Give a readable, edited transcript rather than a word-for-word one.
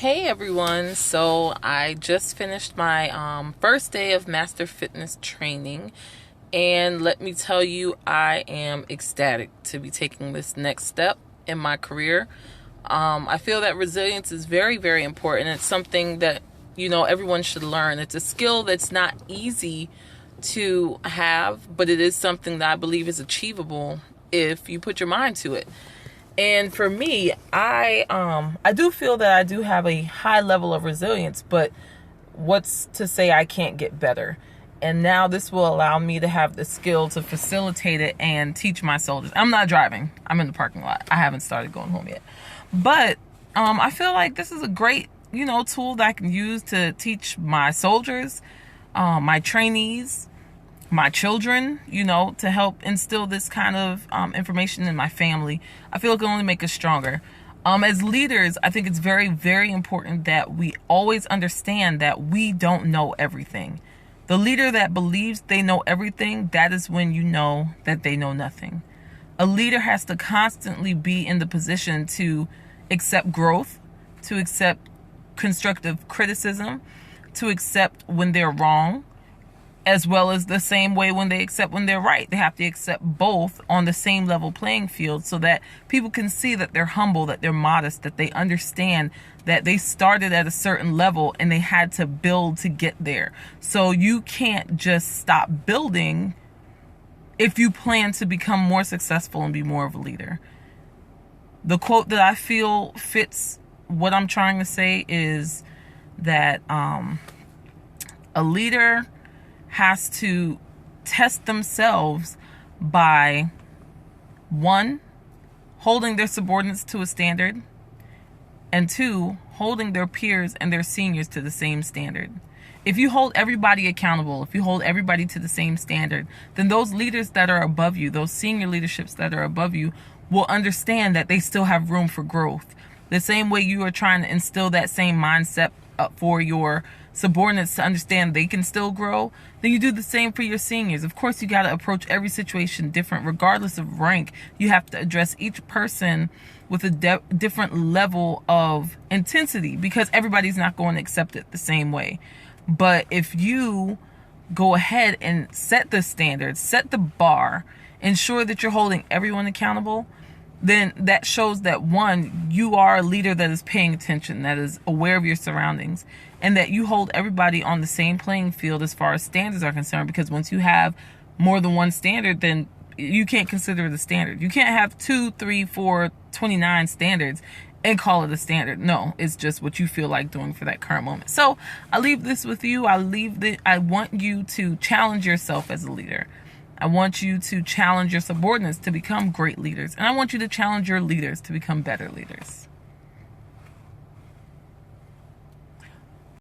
Hey everyone, so I just finished my first day of Master Fitness training, and let me tell you, I am ecstatic to be taking this next step in my career. I feel that resilience is very, very important. It's something that, everyone should learn. It's a skill that's not easy to have, but it is something that I believe is achievable if you put your mind to it. And for me, I do feel that I do have a high level of resilience, but what's to say I can't get better? And now this will allow me to have the skill to facilitate it and teach my soldiers. I'm not driving. I'm in the parking lot. I haven't started going home yet. But I feel like this is a great, tool that I can use to teach my soldiers, my trainees, my children, to help instill this kind of information in my family. I feel it can only make us stronger. As leaders, I think it's very, very important that we always understand that we don't know everything. The leader that believes they know everything, that is when you know that they know nothing. A leader has to constantly be in the position to accept growth, to accept constructive criticism, to accept when they're wrong, as well as the same way when they accept when they're right. They have to accept both on the same level playing field so that people can see that they're humble, that they're modest, that they understand that they started at a certain level and they had to build to get there. So you can't just stop building if you plan to become more successful and be more of a leader. The quote that I feel fits what I'm trying to say is that a leader has to test themselves by, one, holding their subordinates to a standard, and two, holding their peers and their seniors to the same standard. If you hold everybody accountable, if you hold everybody to the same standard, then those leaders that are above you, those senior leaderships that are above you, will understand that they still have room for growth. The same way you are trying to instill that same mindset for your subordinates to understand they can still grow, then you do the same for your seniors. Of course, you got to approach every situation different, regardless of rank. You have to address each person with a different level of intensity because everybody's not going to accept it the same way. But if you go ahead and set the standards, set the bar, ensure that you're holding everyone accountable, then that shows that, one, you are a leader that is paying attention, that is aware of your surroundings, and that you hold everybody on the same playing field as far as standards are concerned. Because once you have more than one standard, then you can't consider it a standard. You can't have 2, 3, 4, 29 standards and call it a standard. No, it's just what you feel like doing for that current moment. So I leave this with you. I want you to challenge yourself as a leader. I want you to challenge your subordinates to become great leaders. And I want you to challenge your leaders to become better leaders.